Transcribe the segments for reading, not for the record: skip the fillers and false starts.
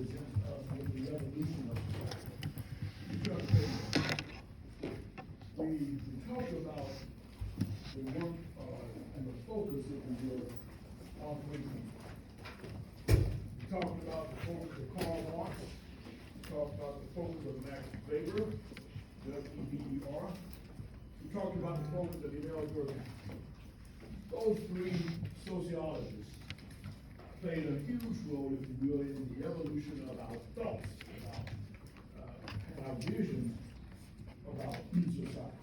presents us with the evolution of society. We talked about the work and the focus, if you will, on Lincoln. We talked about the focus of Karl Marx. We talked about the focus of Max Weber, W-E-B-E-R. We talked about the focus of Emile Durkheim. Those three sociologists played a huge role, if you will, in the evolution of our thoughts about and our visions about society.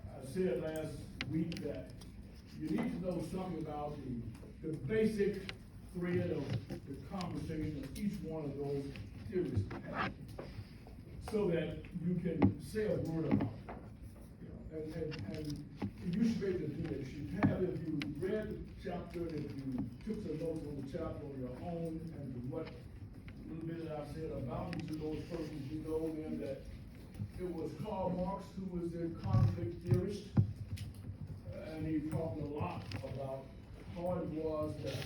I said last week that you need to know something about the basic thread of the conversation of each one of those theorists so that you can say a word about it. And you should be able to do that. You should have, if you read the chapter, if you took some notes on the chapter on your own, and what little bit that I said about each of those persons, you know then that it was Karl Marx who was the conflict theorist, and he talked a lot about how it was that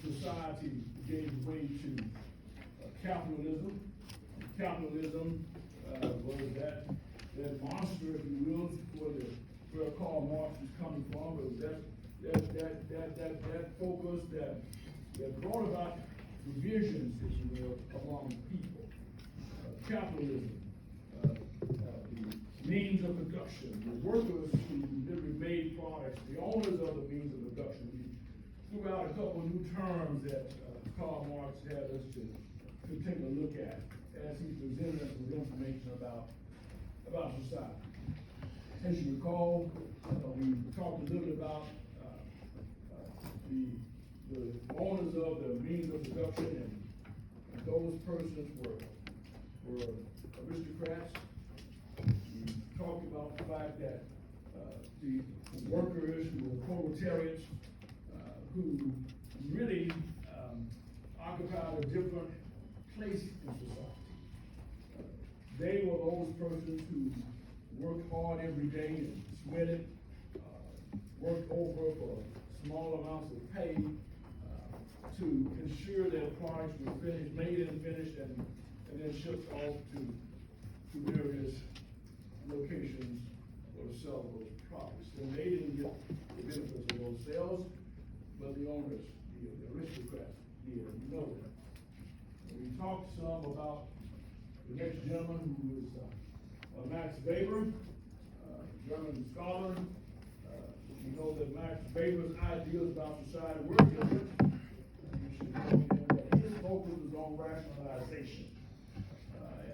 society gave way to capitalism. Capitalism was that monster, if you will, where Karl Marx was coming from, but that focus that brought about divisions, if you will, among people. Capitalism, the means of production, the workers who literally made products, the owners of the means of production. We threw out a couple of new terms that Karl Marx had us to take a look at as he presented us with information about society. As you recall, we talked a little bit about the owners of the means of production, and those persons were aristocrats. We talked about the fact that the workers who were proletariats, who really occupied a different place in society. They were those persons who worked hard every day and sweated, worked over for small amounts of pay to ensure that products were finished, made and finished, and then shipped off to various locations for to sell those products. And they didn't get the benefits of those sales, but the owners, the aristocrats did, and you know that. And we talked some about the next gentleman, who is Max Weber, German scholar. We know that Max Weber's ideas about society were different. You should know that his focus was on rationalization.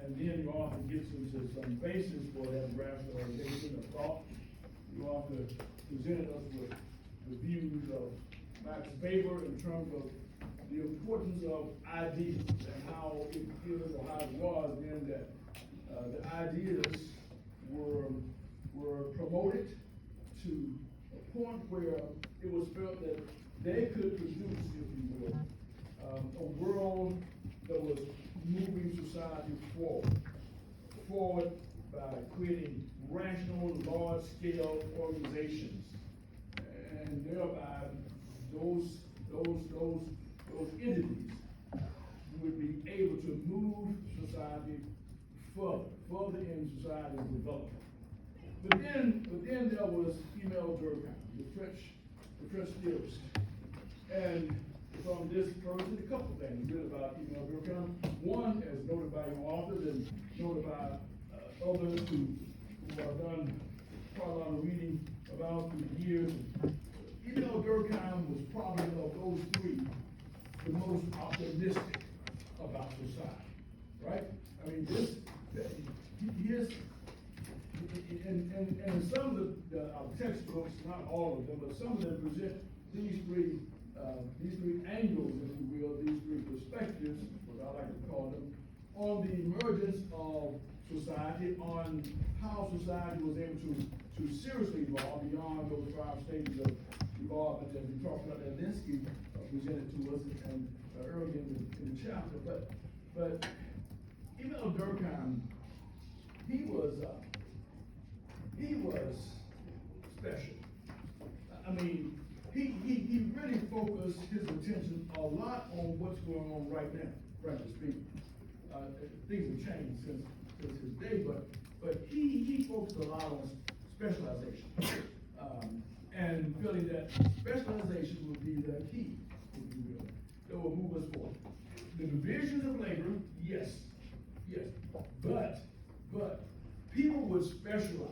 And then the author gets into some basis for that rationalization of thought. The author presented us with the views of Max Weber in terms of the importance of ideas and how it is, or how it was then that the ideas were promoted to a point where it was felt that they could produce, if you will, a world that was moving society forward by creating rational, large-scale organizations, and thereby those entities would be able to move society further in society's development. But then there was Emile Durkheim, the French theorist. And from this person, a couple of things good about Emile Durkheim. One, as noted by your authors and noted by others who have done quite a lot of reading about through the years. Emile Durkheim was probably of those three the most optimistic about society, right? I mean, and some of the textbooks, not all of them, but some of them present these three angles, if you will, these three perspectives, what I like to call them, on the emergence of society, on how society was able to seriously evolve beyond those 5 stages of involvement that we talked about, that Linsky presented to us and early in the chapter. But Emile Durkheim, he was special. I mean, he really focused his attention a lot on what's going on right now, frankly speaking. Things have changed since his day, but he focused a lot on specialization. And feeling that specialization would be the key, if you will, that will move us forward. The divisions of labor, yes, but people would specialize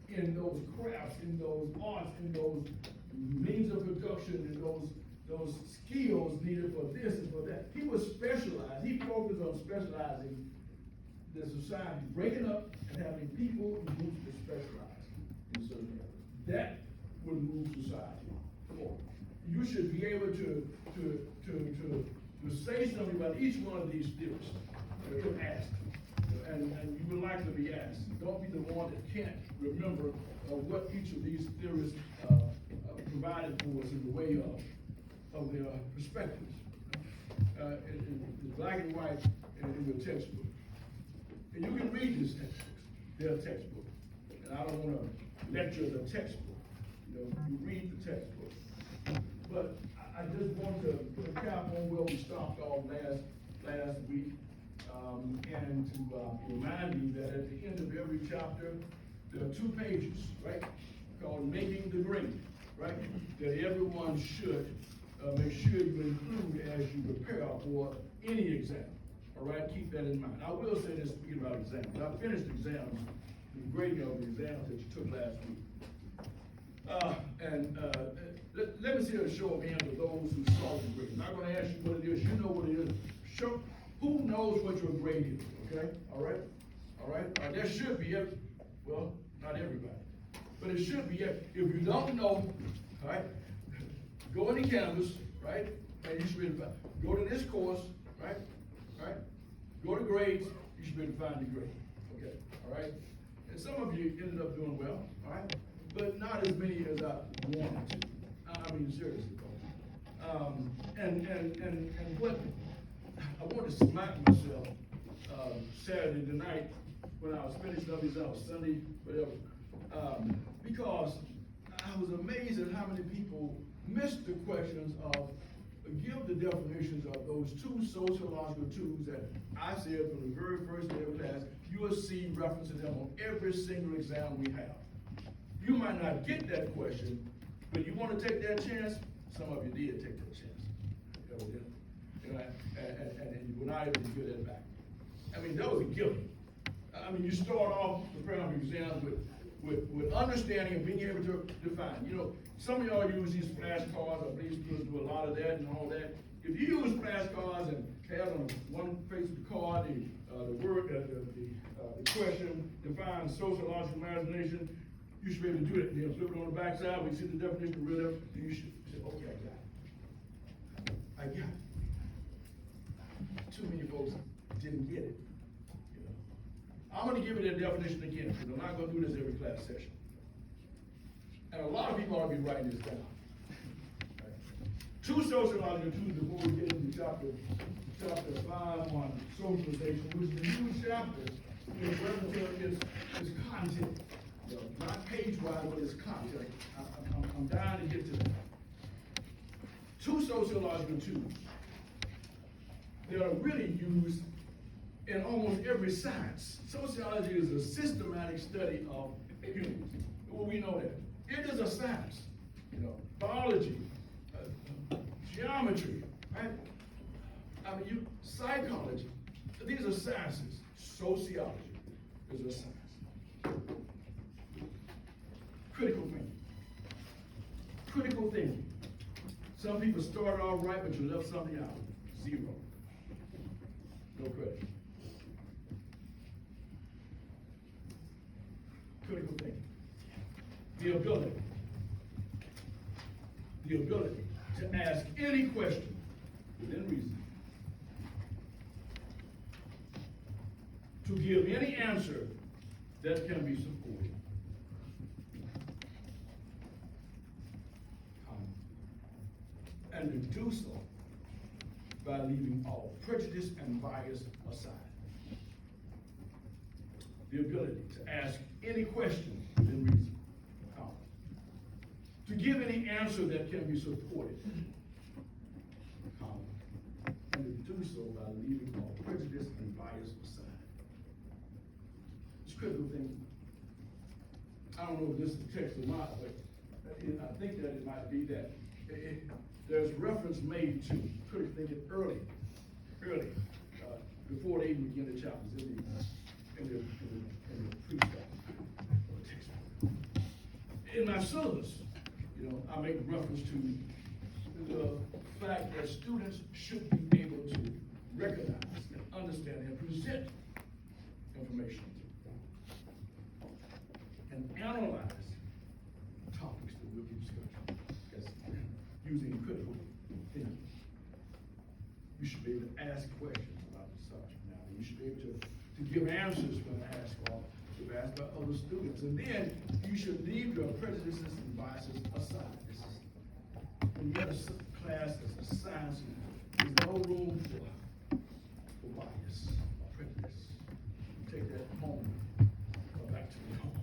in those crafts, in those arts, in those means of production, in those skills needed for this and for that. He would specialize. He focused on specializing the society, breaking up and having people and groups that specialize in certain areas. That would move society forward. You should be able to say something about each one of these theories if asked. And you would like to be asked. Don't be the one that can't remember what each of these theories provided for us in the way of their perspectives. In black and white and in the textbook. And you can read these textbooks. They're textbooks. And I don't want to lecture the textbook. You read the textbook. But I just want to put a cap on where we stopped off last week. And to remind you that at the end of every chapter, there are 2 pages, right? Called Making the Grade, right? That everyone should make sure you include as you prepare for any exam. All right, keep that in mind. I will say this, speaking about exams. I finished exams, the grading of the exams that you took last week. Let me see a show of hands of those who saw the grade. I'm not going to ask you what it is. You know what it is. Show who knows what your grade is. Okay. All right. There should be well, not everybody, but it should be if you don't know. All right. Go in the Canvas. Right. And you should be able to go to this course. Right. Go to grades. You should be able to find the grade. Okay. All right. And some of you ended up doing well. All right. But not as many as I wanted to. I mean, seriously. And what I wanted to smack myself Saturday night when I was finishing up these out Sunday, whatever, because I was amazed at how many people missed the questions of give the definitions of those 2 sociological tools that I said from the very first day of class. You will see references to them on every single exam we have. You might not get that question, but you want to take that chance. Some of you did take that chance, evidently, and you were not able to get that back. I mean, that was a given. I mean, you start off preparing for exams with understanding and being able to define. Some of y'all use these flashcards. I believe students do a lot of that and all that. If you use flashcards and have on one face of the card the word, the question, define sociological imagination, you should be able to do it. Then flip it on the back side, we see the definition of real, and you should say, okay, I got it. Too many folks didn't get it. I'm going to give you that definition again, because I'm not going to do this every class session. And a lot of people ought to be writing this down. Right. 2 sociological tools before we get into chapter 5 on socialization, which is a huge chapter. It's content. Not page-wise, but it's content. I'm dying to get to that. 2 sociological tools that are really used in almost every science. Sociology is a systematic study of humans. Well, we know that. It is a science. Biology, geometry, right? Psychology. These are sciences. Sociology is a science. Critical thinking. Critical thinking. Some people started off right, but you left something out. 0. No credit. Critical thinking. The ability to ask any question within reason. To give any answer that can be supported. And to do so by leaving all prejudice and bias aside. The ability to ask any question within reason. to give any answer that can be supported, and to do so by leaving all prejudice and bias aside. This critical thing, I don't know if this is the text or not, but I think that it might be that there's reference made to critical thinking early, before they even begin the chapters in the precept or the text. In my syllabus, I make reference to the fact that students should be able to recognize and understand and present information and analyze topics that we'll be discussing as using critical thinking. You should be able to ask questions about the subject now. You should be able to give answers when asked or if asked by other students. And then you should leave your prejudices and biases aside. When you have a class that's a science, there's no room for bias or prejudice. You take that home or back to the home,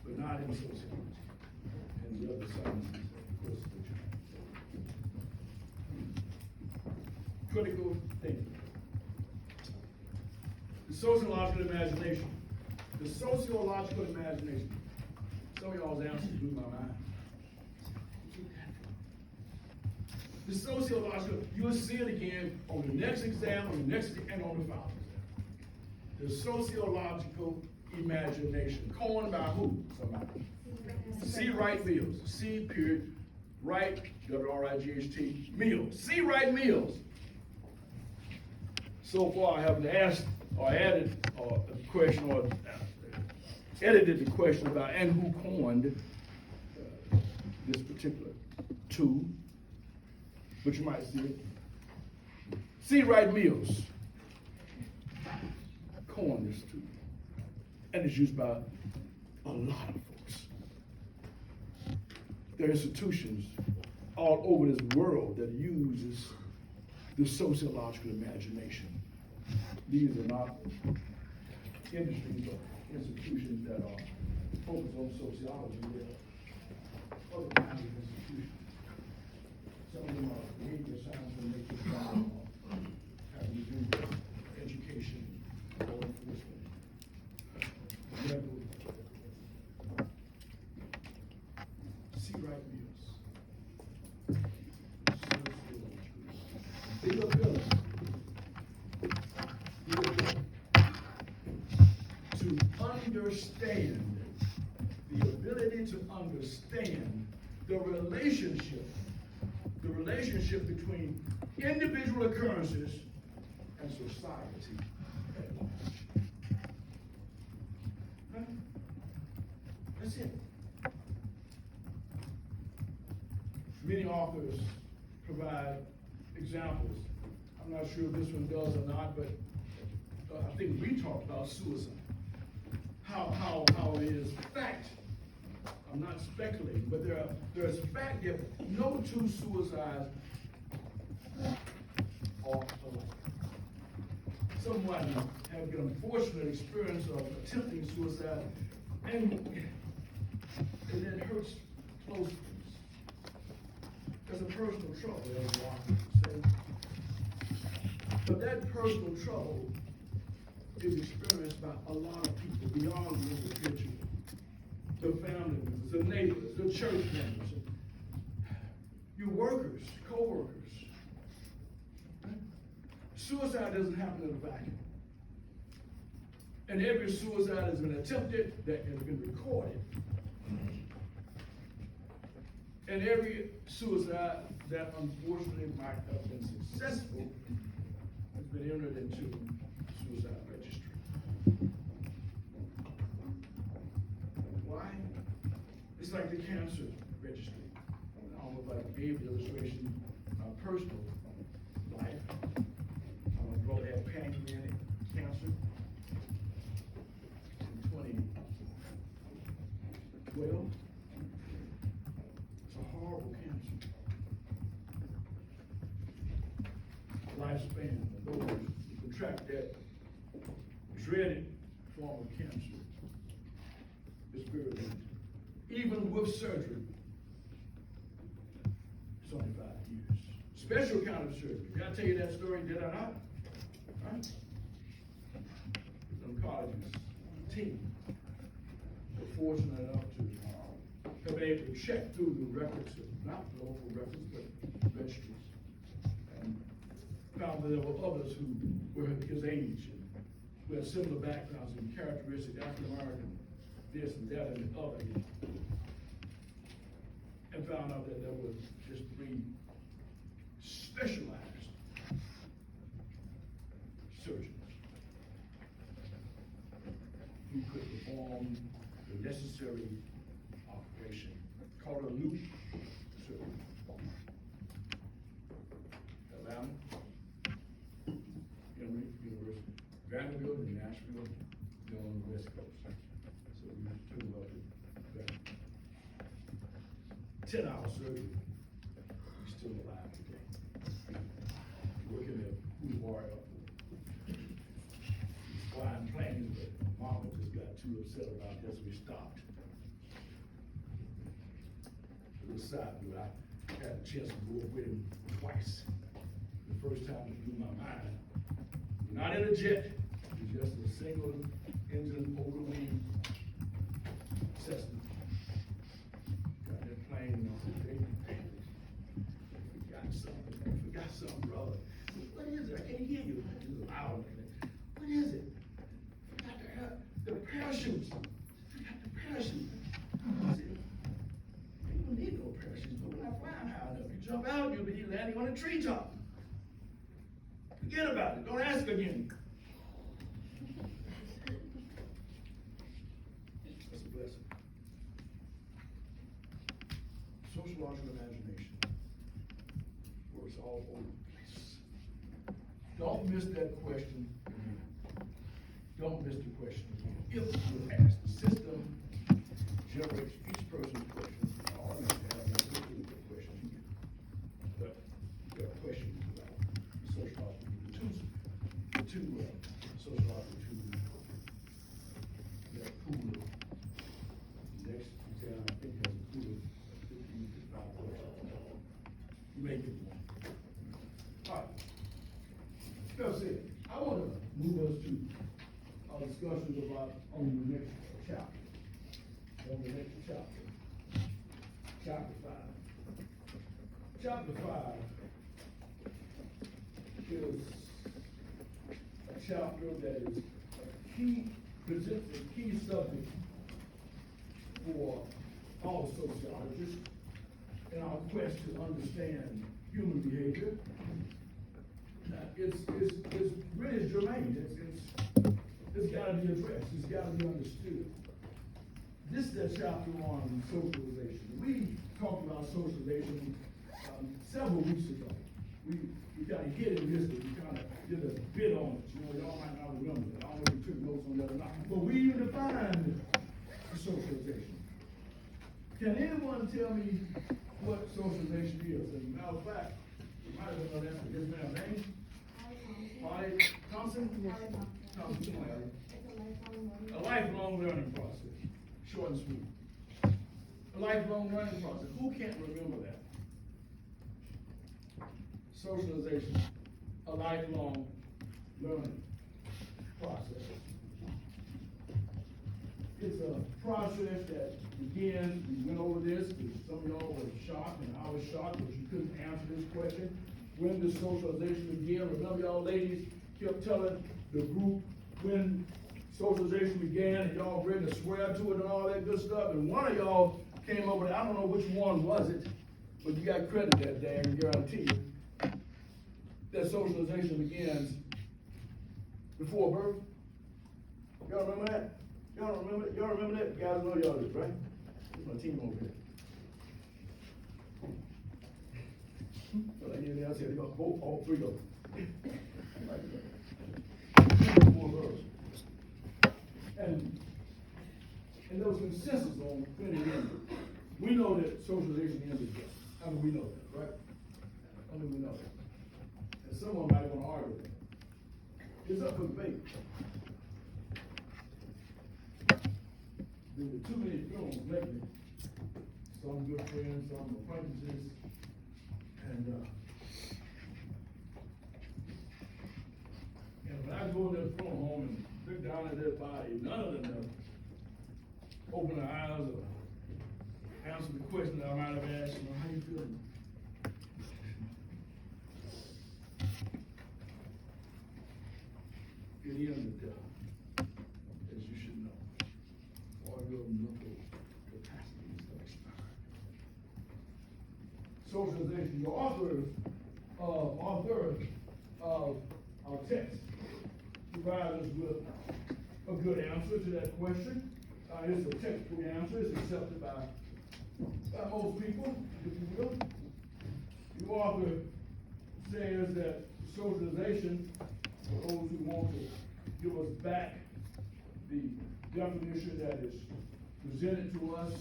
but not in sociology and the other sciences, of course, which are critical thinking. The sociological imagination. The sociological imagination. Some of y'all's answers blew my mind. The sociological, you'll see it again on the next exam, on the next, and on the following exam. The sociological imagination, coined by who? Somebody. C. Wright Mills. C. Period. Wright, W-R-I-G-H-T, Mills. C. Wright Mills. So far, I haven't asked or added a question or edited the question about and who coined this particular tool. But you might see it. C. Wright Mills coined this tool. And it's used by a lot of folks. There are institutions all over this world that uses the sociological imagination. These are not industries or institutions that are focused on sociology. They're other kinds of institutions. Some of them are behavior science and nature science, having to do with education, law enforcement, medical. C. Wright Mills. The ability to understand, to understand the relationship between individual occurrences and society at large. Huh? That's it. Many authors provide examples. I'm not sure if this one does or not, but I think we talked about suicide. How it is fact. I'm not speculating, but there's fact that no two suicides are alike. Someone had the unfortunate experience of attempting suicide, and it hurts close friends. There's a personal trouble, as one would say. But that personal trouble is experienced by a lot of people beyond the individual. The family members, the neighbors, the church members, your workers, co-workers. Right? Suicide doesn't happen in a vacuum. And every suicide has been attempted that has been recorded. And every suicide that unfortunately might have been successful has been entered into suicide registry. Why? It's like the cancer registry. I don't know if I gave the illustration personal life. My brother had pancreatic cancer in 2012. It's a horrible cancer. Lifespan of those who contract that dreaded form of cancer is very limited. Even with surgery, 25 years. Special kind of surgery. Did I tell you that story? Did I not? Right? Some colleges, team, were fortunate enough to have been able to check through the records, not local records, but registries, and found that there were others who were his age and who had similar backgrounds and characteristics, African American, this and that and the other, and found out that there were just 3 specialized surgeons who could perform the necessary operation called a loop surgery. Atlanta, Emory University, Vanderbilt, and Nashville, on the West Coast. So we took about it. 10-hour surgery. He's still alive today. Working at Boulevard Airport. He's flying planes, but Mama just got too upset about this, we stopped. To the side, but I had a chance to go with him twice. The first time it blew my mind. Not in a jet, it was just a single engine over wing Cessna. Got that plane, and I said, hey, we got something, brother. I said, what is it? I can't hear you. It was loud. What is it? We got the parachutes. We got the parachute. I said, you don't need no parachutes, but we're not flying high enough. You jump out, you'll be landing on a treetop. Forget about it. Don't ask again. That's a blessing. Sociological imagination works all over the place. Don't miss that question again. Don't miss the question again. If you ask, the system generates each person's question. All of them have no particular question here. But there are questions about sociological. The two sociological tools that pool of next exam, I think has a pool of 15 to 5 questions. You may get one. All right. That's it. I want to move us to our discussions about on the next chapter. On the next chapter. Chapter 5. Chapter 5 is a chapter that is a key, presents a key subject for all sociologists in our quest to understand human behavior. It's really germane. It's got to be addressed. It's got to be understood. This is a chapter on socialization. We talked about socialization several weeks ago. We kind of hit in this, but we kind of did a bit on it. You know, y'all might not remember that. I don't know if you took notes on that or not. But we even defined socialization. Can anyone tell me what socialization is? As a matter of fact, you might have known that. Yes, ma'am. Name? Molly Thompson? Thompson. A lifelong learning process. Short and sweet. A lifelong learning process. Who can't remember that? Socialization, a lifelong learning process. It's a process that begins, we went over this, some of y'all were shocked, and I was shocked, but you couldn't answer this question. When did socialization begin? Remember y'all ladies kept telling the group when socialization began, and y'all ready to swear to it and all that good stuff, and one of y'all came over there, I don't know which one was it, but you got credit that day, I can guarantee you. That socialization begins before birth. Y'all remember that? Y'all remember that? Y'all remember that? You guys know y'all do, right? There's my team over here. Well, anything else here? They got both, all 3 of them. Before birth. And there was consensus on when it ended. We know that socialization ended there. How do we know that, right? How do we know that? And someone might want to argue that. It's up for debate. There were too many films lately. Some good friends, some acquaintances, open our eyes or answer the question that I might have asked, how you feeling? It is the devil, as you should know. All your mental capacities have expired. Socialization. The author of our text provides us with a good answer to that question. It's a textbook answer. It's accepted by most people, if you will. The author says that socialization, for those who want to give us back the definition that is presented to us,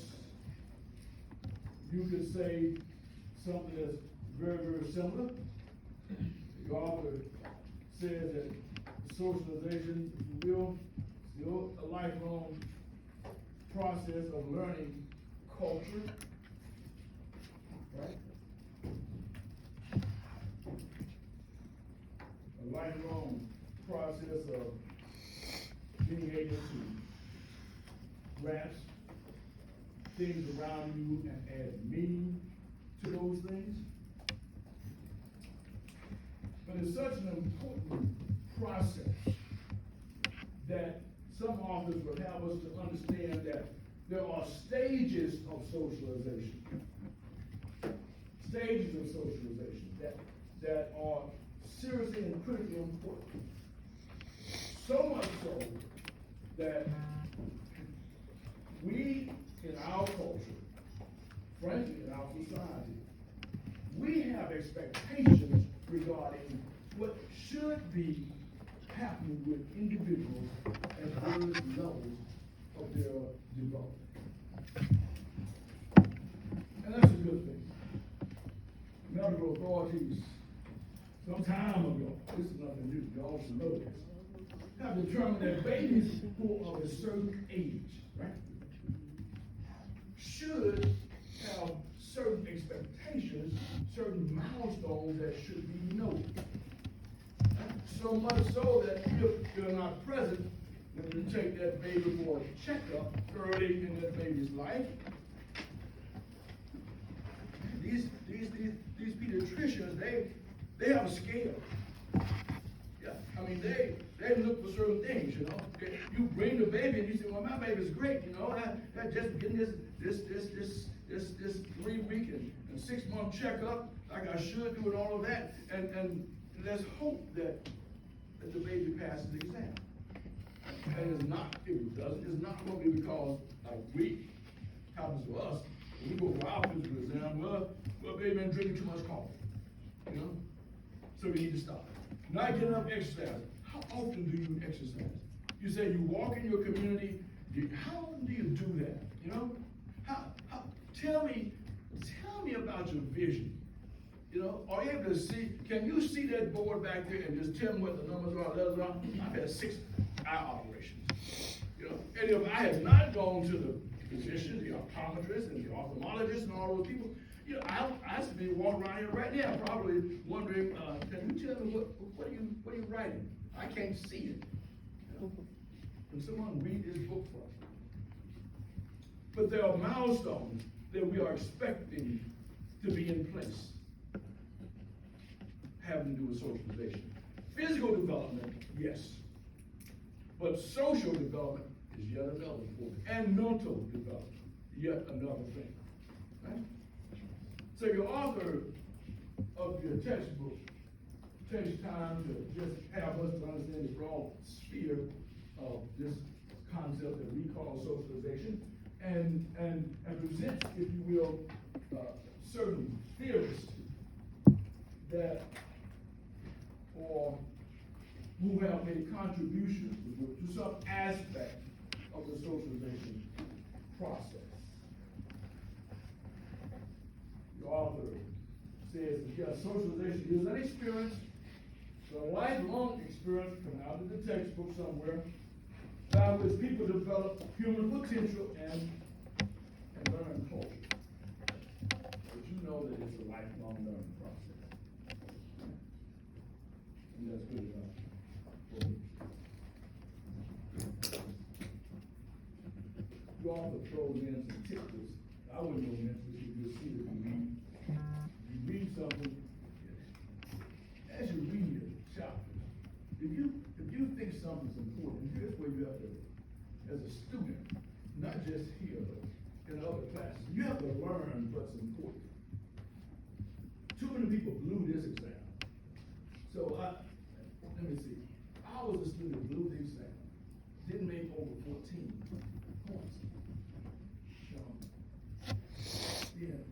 you could say something that's very, very similar. The author says that socialization, if you will, is still a lifelong process of learning culture, right? A lifelong process of being able to grasp things around you and add meaning to those things. But it's such an important process that some authors would have us to understand that there are stages of socialization. Stages of socialization that are seriously and critically important. So much so that we in our culture, frankly in our society, we have expectations regarding what should be happening with individuals at various levels of their development. And that's a good thing. Medical authorities, some time ago, this is nothing new, you all should know this, have determined that babies who are of a certain age, right, should have certain expectations, certain milestones that should be noted. So much so that if you're not present, when you take that baby for a checkup early in that baby's life, these pediatricians, they have a scale. Yeah, I mean they look for certain things, you know. You bring the baby and you say, well, my baby's great, you know. I just getting this 3-week and 6-month checkup like I should do and all of that, and let's hope that the baby passes the exam. And it's not, if it doesn't, it's not going to be because like we happens to us. When we go for our physical exam, well, baby been drinking too much coffee, you know. So we need to stop. Not getting enough exercise. How often do you exercise? You say you walk in your community. How often do you do that? You know, tell me about your vision. You know, are you able to see? Can you see that board back there and just tell me what the numbers are, letters are? I've had 6 eye operations. You know, and if I had not gone to the physician, the optometrist, and the ophthalmologist, and all those people, you know, I should be walking around here right now, probably wondering, can you tell me what are you writing? I can't see it. You know? Can someone read this book for us? But there are milestones that we are expecting to be in place, having to do with socialization. Physical development, yes. But social development is yet another thing. And mental development, yet another thing. Right? So your author of your textbook takes time to just have us to understand the broad sphere of this concept that we call socialization, and presents, if you will, certain theorists that, or who have made contributions to some aspect of the socialization process. The author says that yes, socialization is an experience, a lifelong experience, come out of the textbook somewhere, by which people develop human potential and learn culture. But you know that it's a lifelong learning process. And that's good enough for me. The author control men and ticklers. I wouldn't know mentors, you just see it when you read something. As you read it, chapters, if you think something's important, here's where you have to, as a student, not just here, but in other classes, you have to learn what's important. Too many people blew this exam. So let me see. I was a student who blew the exam, didn't make over 14 points. Then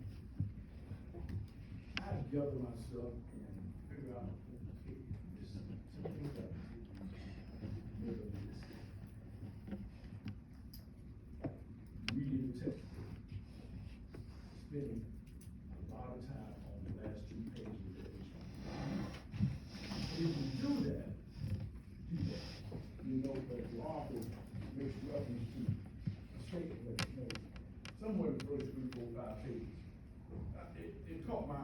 I had to gather myself and figure out, okay, this something that reading the textbook, spending a lot of time on the last 2 pages of each one. If you do that, you know that the author makes reference to a statement that you know somewhere in the first 3, 4, 5 pages. It caught my eye.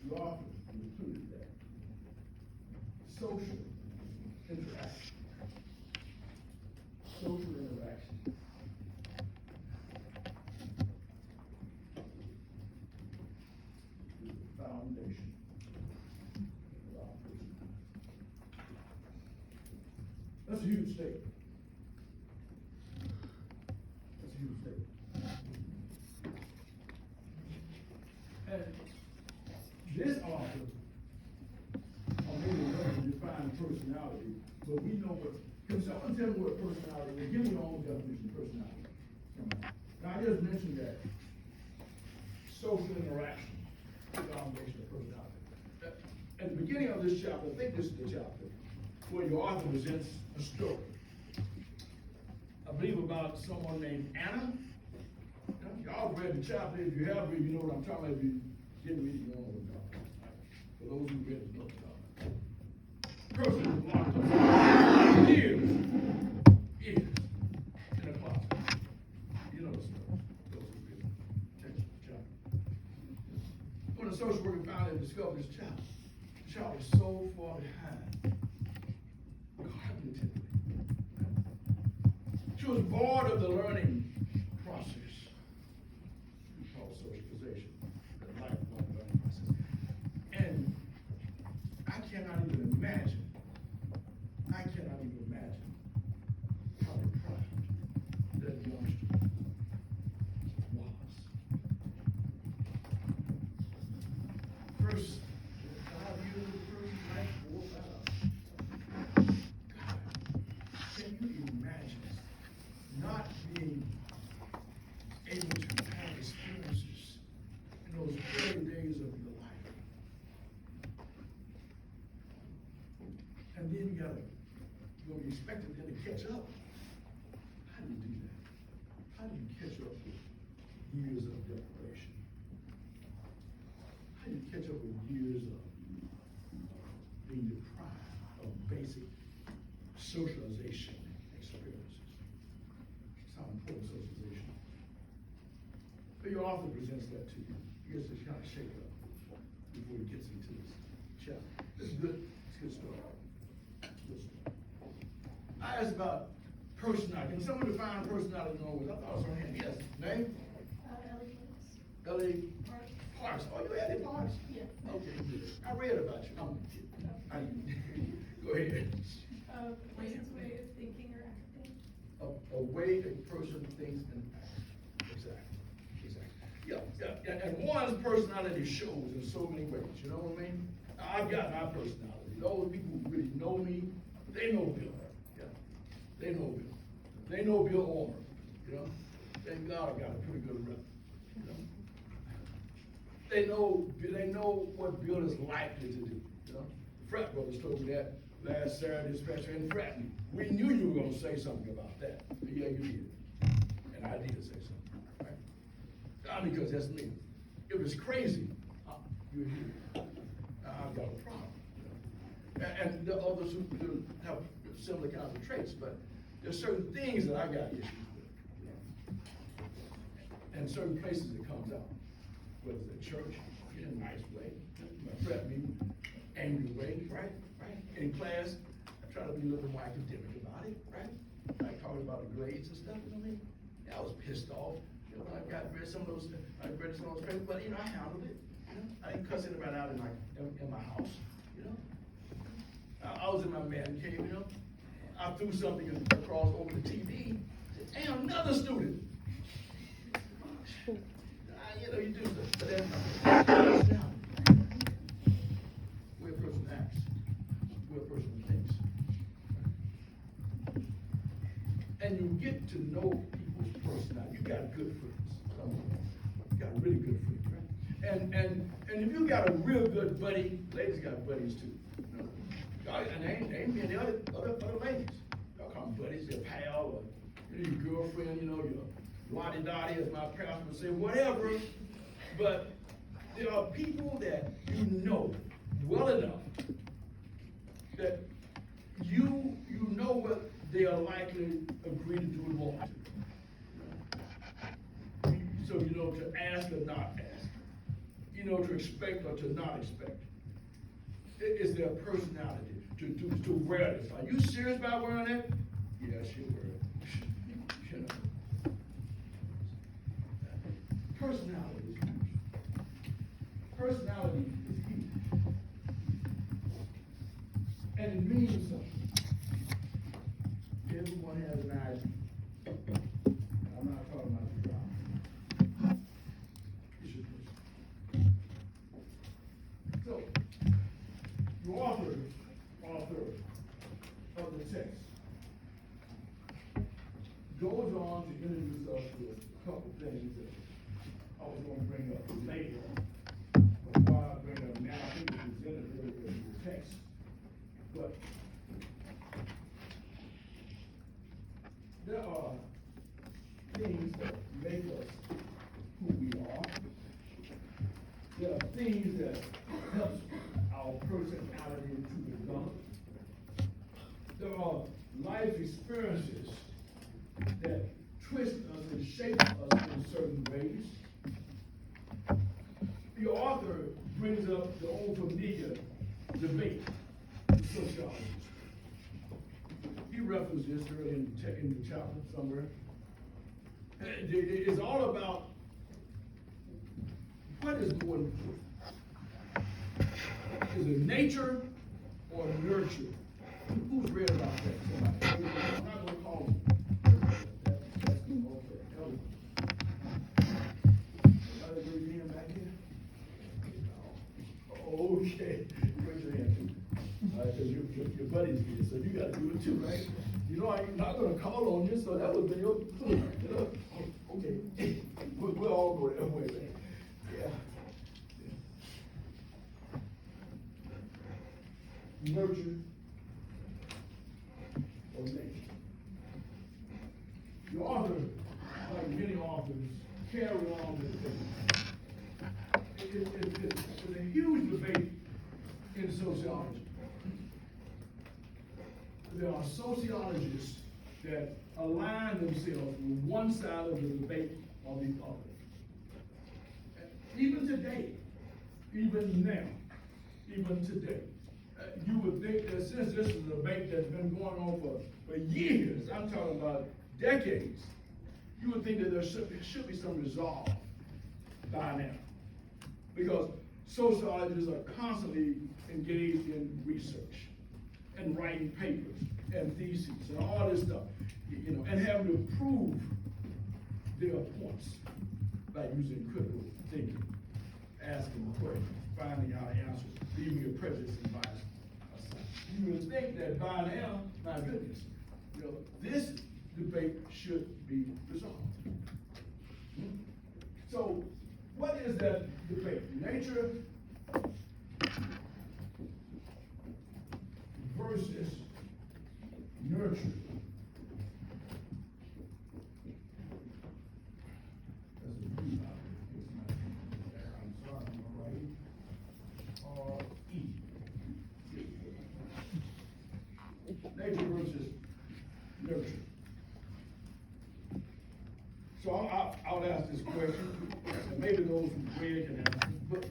The author included that social interaction. Social interaction is the foundation of our personality. That's a huge statement. That's a huge statement. And this author, or maybe doesn't define personality, but we know what. Can someone tell me what personality is? Give me your own definition of personality. Now, I just mentioned that social interaction is the foundation of personality. At the beginning of this chapter, I think this is the chapter, where your author presents a story. I believe about someone named Anna. Y'all read the chapter. If you have read, you know what I'm talking about. If you didn't read, you know what I'm talking about. For those who read, you know what I'm talking about. Person was locked up years in a closet. You know the story. Those who read the chapter. When the social worker found and discovered this child, the child was so far behind cognitively. She was bored of the learning process we call socialization, the lifelong learning process. And I cannot even imagine how deprived that youngster was. First 5 years of the first night, 4 or 5 hours. God, can you imagine not being able to have experiences in those early days of your life? And then you're gonna be expected then to catch up. How do you do that? How do you catch up with years of deprivation? How do you catch up with years of being deprived of basic socialization experiences? It's how important socialization is. But your author presents that to you. He gets to kind of shake it up before he gets into this chapter. It's good. It's a good story. I asked about personality. Can someone define personality in Norway? I thought it was on hand. Yes. Name? Ellie Parks. Oh, you Ellie Parks? Yeah. Okay, good. I read about you. Go ahead. A person's way of thinking or acting. A way a person thinks and acts. Exactly. Yeah. And one's personality shows in so many ways. You know what I mean? I've got my personality. Those people who really know me, they know Bill. They know Bill. They know Bill Ormer, you know. Thank God I got a pretty good rep, you know. They know what Bill is likely to do, you know. Frat brothers told me that last Saturday, especially in frat meeting. We knew you were gonna say something about that. Yeah, you did. And I did say something, right? Not because that's me. It was crazy. You're here. I've got a problem. You know? And the others who have similar kinds of traits, but there's certain things that I got issues with, you know? And certain places it comes out, whether it's at church, in a nice way, my frat meeting, angry way, right? In class, I try to be a little bit more academic about it, right? Like talking about the grades and stuff, you know what I mean? Yeah, I was pissed off, you know, I read some of those papers, but you know, I handled it, you know? I didn't cuss anybody out in my house, you know? I was in my man cave, you know? I threw something across over the TV, said, and another student. You know, you do stuff, but that's not personality. Where a person acts, where a person thinks. And you get to know people's personality. You got good friends. You got really good friends, right? And if you got a real good buddy, ladies got buddies too. You know? And they ain't being the other ladies. Y'all call them buddies, your pal, or your girlfriend, you know, your Lottie Dottie, as my pastor would say, whatever. But there are people that you know well enough that you know what they are likely agree to do and want to. So you know to ask or not ask. You know to expect or to not expect. It is their personality to wear this. Are you serious about wearing it? Yeah, she'll wear it. You know. Personality is huge. Personality is huge. And it means something. Everyone has an idea. I'm not talking about the job. It's your person. So, the author of the text goes on to introduce us to a couple things that I was going to bring up later. But why I bring up now, I think it's presented earlier in the text. But there are things that make us who we are. There are things that help our personality to develop. There are life experiences that twist us and shape us in certain ways. The author brings up the old familiar debate with sociologists. He referenced this earlier in the chapter somewhere. It's all about what is more important. Is it nature or nurture? Who's read about that? Somebody. I'm not going to call them. That's okay. Raise your hand back here. Okay. Raise your hand too. Because your buddy's here, so you got to do it too, right? You know, I'm not going to call on you, so that would be your clue. You know? Okay. We'll all go that way, man. Yeah. Nurture or nature. The author, like many authors, carry on this thing. It's a huge debate in sociology. There are sociologists that align themselves with one side of the debate or the other. Even today, even now, even today, you would think that since this is a debate that's been going on for years, I'm talking about decades, you would think that there should be some resolve by now. Because sociologists are constantly engaged in research and writing papers and theses and all this stuff, you know, and having to prove their points by using critical thinking, asking questions, finding out answers, leaving your prejudice and bias aside. You would think that by now, my goodness, you know, this debate should be resolved. So, what is that debate? Nature versus nurture. That's a B out there. I'm sorry, I'm writing. R-E. Nature versus nurture. So I'll ask this question, and maybe those who read can answer, but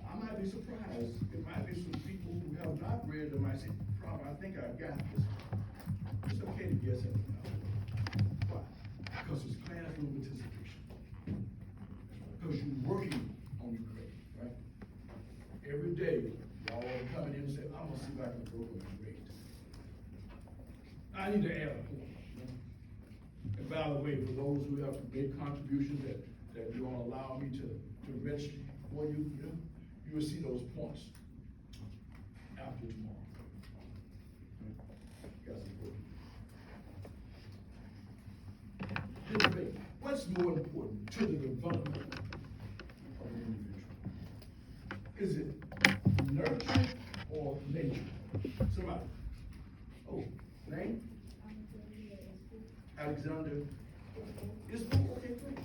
I might might be surprised. It might be some people who have not read them. Might say, "Rob, I think I got this." It's okay to guess at it now. Why? Because it's classroom participation. Because you're working on your grade, right? Every day, y'all are coming in and say, "I'm gonna see if I can work on my grade. I need to add a point." And by the way, for those who have made contributions that you all allow me to register for you, you will see those points after tomorrow. That's important. Debate. What's more important to the development of an individual? Is it nurture or nature? Somebody. Oh, name? Alexander. Is okay, great.